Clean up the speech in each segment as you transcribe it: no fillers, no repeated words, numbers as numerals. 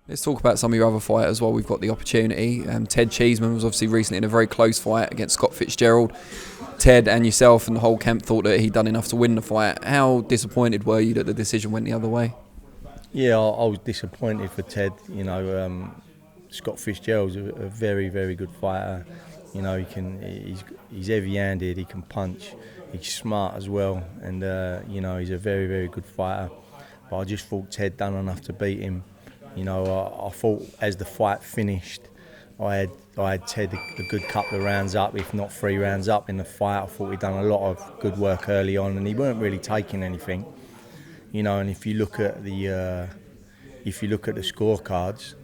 Let's talk about some of your other fighters while we've got the opportunity. Ted Cheeseman was obviously recently in a very close fight against Scott Fitzgerald. Ted and yourself and the whole camp thought that he'd done enough to win the fight. How disappointed were you that the decision went the other way? Yeah, I was disappointed for Ted. Scott Fitzgerald's a very, very good fighter. He's heavy-handed, he can punch, he's smart as well, and he's a very, very good fighter. But I just thought Ted done enough to beat him. I thought as the fight finished, I had Ted a good couple of rounds up, if not 3 rounds up in the fight. I thought he'd done a lot of good work early on, and he weren't really taking anything. And if you look at the scorecards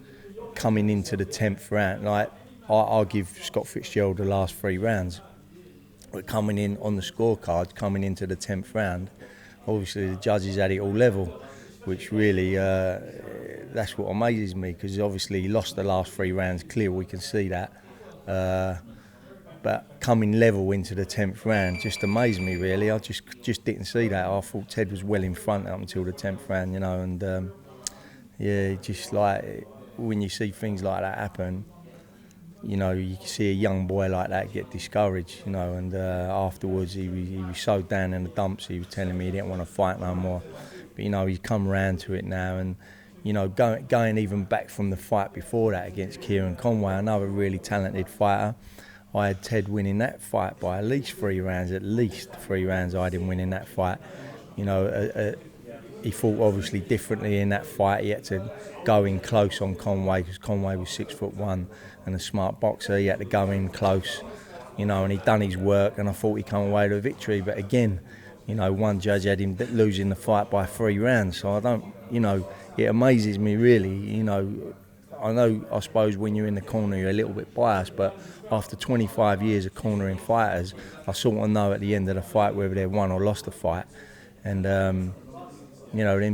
coming into the 10th round, like I'll give Scott Fitzgerald the last 3 rounds, but coming in on the scorecard, coming into the 10th round, obviously the judges had it all level, which really that's what amazes me, because obviously he lost the last 3 rounds clear, we can see that. But coming level into the 10th round just amazed me, really. I just didn't see that. I thought Ted was well in front up until the 10th round, and just like when you see things like that happen, you can see a young boy like that get discouraged, and afterwards he was so down in the dumps, he was telling me he didn't want to fight no more. But he's come round to it now, and going even back from the fight before that against Kieran Conway, another really talented fighter. I had Ted winning that fight by at least 3 rounds. I had him winning that fight. He fought obviously differently in that fight. He had to go in close on Conway because Conway was 6'1" and a smart boxer. He had to go in close, and he'd done his work, and I thought he'd come away with a victory. But again, one judge had him losing the fight by 3 rounds. So I don't, it amazes me really. I suppose when you're in the corner you're a little bit biased, but after 25 years of cornering fighters, I sort of know at the end of the fight whether they won or lost the fight. And them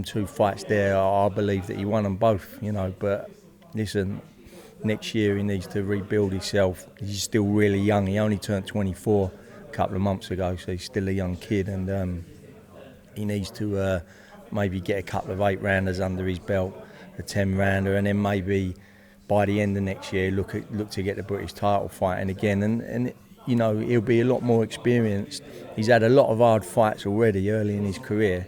2 fights there, I believe that he won them both. But listen, next year he needs to rebuild himself. He's still really young. He only turned 24 a couple of months ago, so he's still a young kid, and he needs to maybe get a couple of 8-rounders under his belt, a 10-rounder, and then maybe by the end of next year look to get the British title fighting again, and he'll be a lot more experienced. He's had a lot of hard fights already early in his career,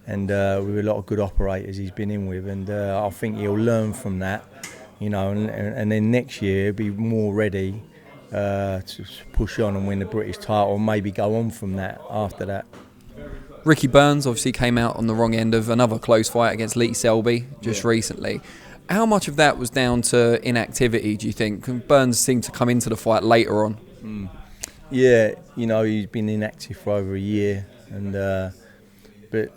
and with a lot of good operators he's been in with, and I think he'll learn from that, and then next year he'll be more ready to push on and win the British title, and maybe go on from that after that. Ricky Burns obviously came out on the wrong end of another close fight against Selby just recently. How much of that was down to inactivity, do you think? Burns seemed to come into the fight later on. Yeah, he's been inactive for over a year, and but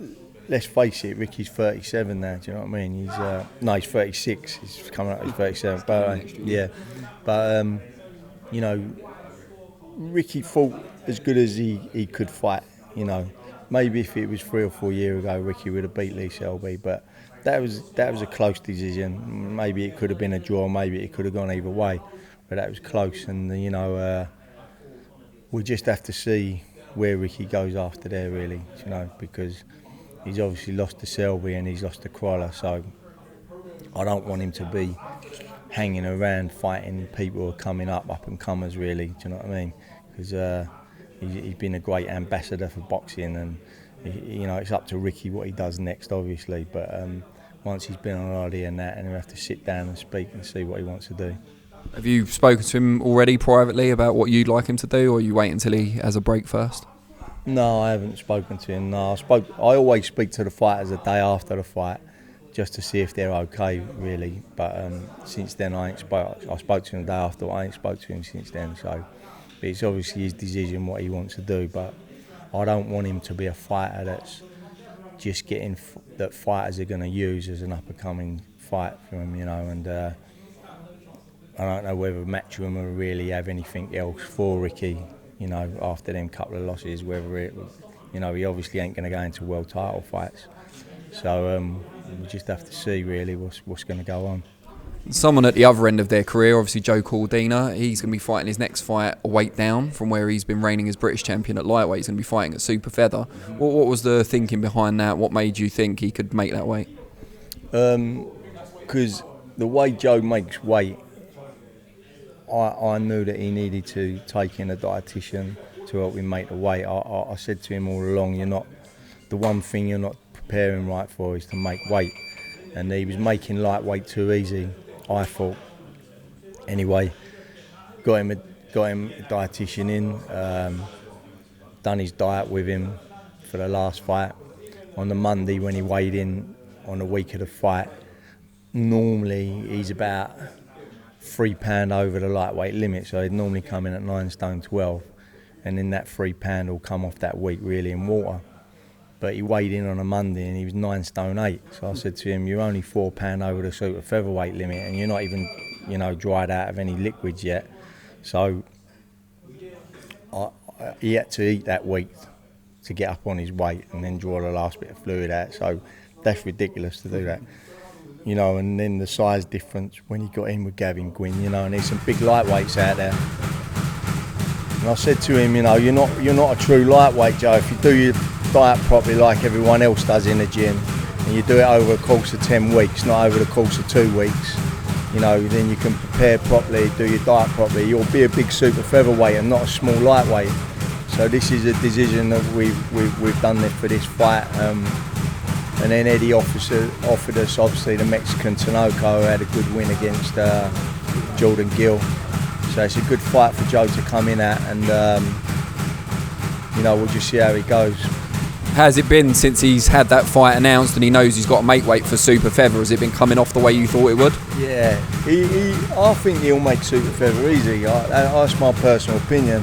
let's face it, Ricky's 37 now, do you know what I mean? He's 36, he's coming up, he's 37, but Ricky fought as good as he could fight, Maybe if it was 3 or 4 years ago, Ricky would have beat Selby, but that was a close decision. Maybe it could have been a draw, maybe it could have gone either way, but that was close, and we just have to see where Ricky goes after there, really, because he's obviously lost to Selby and he's lost to Crawler, so I don't want him to be hanging around fighting people who are coming up and comers, really, do you know what I mean? Because he's been a great ambassador for boxing, and it's up to Ricky what he does next, obviously. But once he's been on holiday and that, and he'll have to sit down and speak and see what he wants to do. Have you spoken to him already privately about what you'd like him to do, or you wait until he has a break first? No, I haven't spoken to him. No, I always speak to the fighters the day after the fight, just to see if they're okay, really. But since then, I spoke to him the day after. I ain't spoke to him since then. So. But it's obviously his decision what he wants to do, but I don't want him to be a fighter that's just getting that fighters are going to use as an up-and-coming fight for him, and I don't know whether Matchroom will really have anything else for Ricky, after them couple of losses, whether it, he obviously ain't going to go into world title fights, so we just have to see really what's going to go on. Someone at the other end of their career, obviously Joe Cordina, he's going to be fighting his next fight a weight down from where he's been reigning as British champion at lightweight. He's going to be fighting at super feather. What was the thinking behind that? What made you think he could make that weight? Because the way Joe makes weight, I knew that he needed to take in a dietitian to help him make the weight. I said to him all along, the one thing you're not preparing right for is to make weight. And he was making lightweight too easy, I thought. Anyway, got him a dietitian in, done his diet with him for the last fight. On the Monday when he weighed in on the week of the fight, normally he's about £3 over the lightweight limit, so he'd normally come in at 9 stone 12, and then that £3 will come off that week really in water. But he weighed in on a Monday and he was 9 stone 8, so I said to him, you're only £4 over the super featherweight limit and you're not even, dried out of any liquids yet. So he had to eat that week to get up on his weight and then draw the last bit of fluid out, so that's ridiculous to do that. And then the size difference when he got in with Gavin Gwynn, and there's some big lightweights out there. And I said to him, you're not a true lightweight, Joe. If you do your diet properly like everyone else does in the gym, and you do it over a course of 10 weeks, not over the course of 2 weeks, then you can prepare properly, do your diet properly. You'll be a big super featherweight and not a small lightweight. So this is a decision that we've done for this fight. And then Eddie offered us, obviously, the Mexican Tinoco, who had a good win against Jordan Gill. So it's a good fight for Joe to come in at, and we'll just see how he goes. Has it been since he's had that fight announced and he knows he's got to make weight for super feather? Has it been coming off the way you thought it would? Yeah, I think he'll make super feather easy. That's my personal opinion.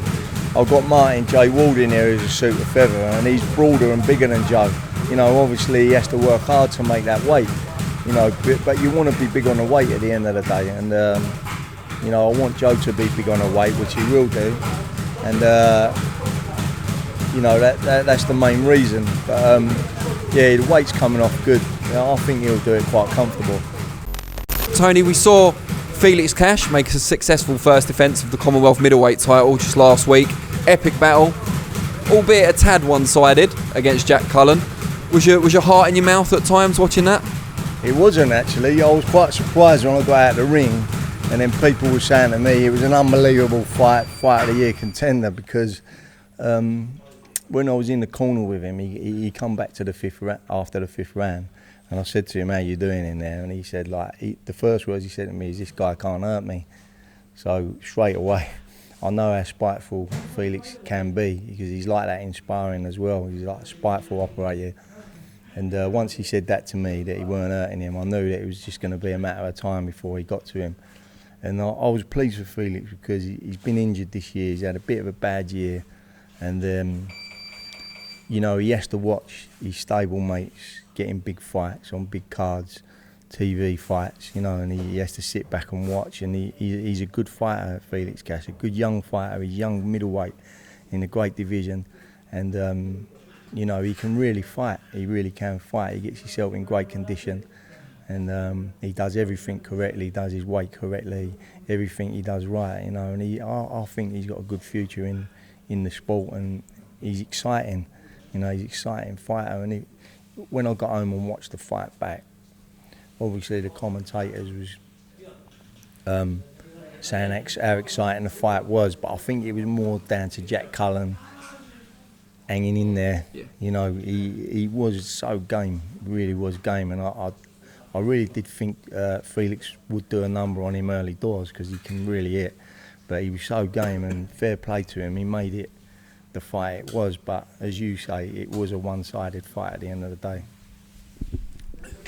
I've got Martin J. Ward in there who's a super feather, and he's broader and bigger than Joe. Obviously he has to work hard to make that weight, but you want to be big on the weight at the end of the day. And, I want Joe to be big on the weight, which he will do. And, that's the main reason. But, the weight's coming off good. I think he'll do it quite comfortable. Tony, we saw Felix Cash make a successful first defence of the Commonwealth middleweight title just last week. Epic battle, albeit a tad one-sided against Jack Cullen. Was your heart in your mouth at times watching that? It wasn't, actually. I was quite surprised when I got out of the ring, and then people were saying to me it was an unbelievable fight of the year contender, because when I was in the corner with him, he come back to after the fifth round, and I said to him, how you doing in there? And he said, the first words he said to me is, this guy can't hurt me. So straight away, I know how spiteful Felix can be, because he's like that in sparring as well. He's like a spiteful operator. And once he said that to me, that he weren't hurting him, I knew that it was just going to be a matter of time before he got to him. And I was pleased with Felix because he's been injured this year. He's had a bit of a bad year. And, he has to watch his stable mates getting big fights on big cards, TV fights, and he has to sit back and watch. And he's a good fighter, Felix Cash, a good young fighter. He's young middleweight in a great division. And, he can really fight. He really can fight. He gets himself in great condition, and he does everything correctly. He does his weight correctly. Everything he does right. And I think he's got a good future in the sport, and he's exciting. He's an exciting fighter. And when I got home and watched the fight back, obviously the commentators was saying how exciting the fight was, but I think it was more down to Jack Cullen hanging in there. Yeah. He was so game, really was game, and I really did think Felix would do a number on him early doors, because he can really hit. But he was so game, and fair play to him. He made it the fight it was, but as you say, it was a one-sided fight at the end of the day.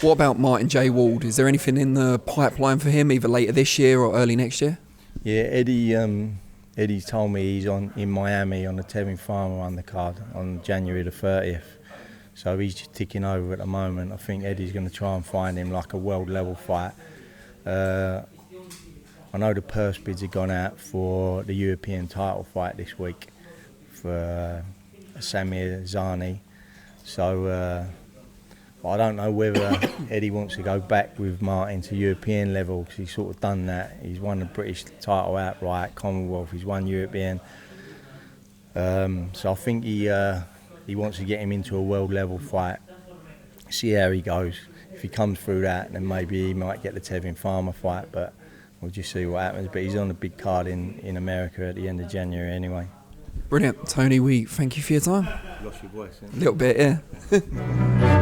What about Martin J. Ward? Is there anything in the pipeline for him, either later this year or early next year? Yeah, Eddie told me he's in Miami on the Tevin Farmer undercard on January the 30th. So he's just ticking over at the moment. I think Eddie's going to try and find him like a world level fight. I know the purse bids have gone out for the European title fight this week for Samir Zani. So I don't know whether Eddie wants to go back with Martin to European level, because he's sort of done that. He's won the British title outright, Commonwealth, he's won European. So I think he wants to get him into a world level fight, see how he goes. if he comes through that, then maybe he might get the Tevin Farmer fight, but we'll just see what happens. But he's on a big card in America at the end of January anyway. Brilliant. Tony, we thank you for your time. Lost your voice, A little bit, yeah.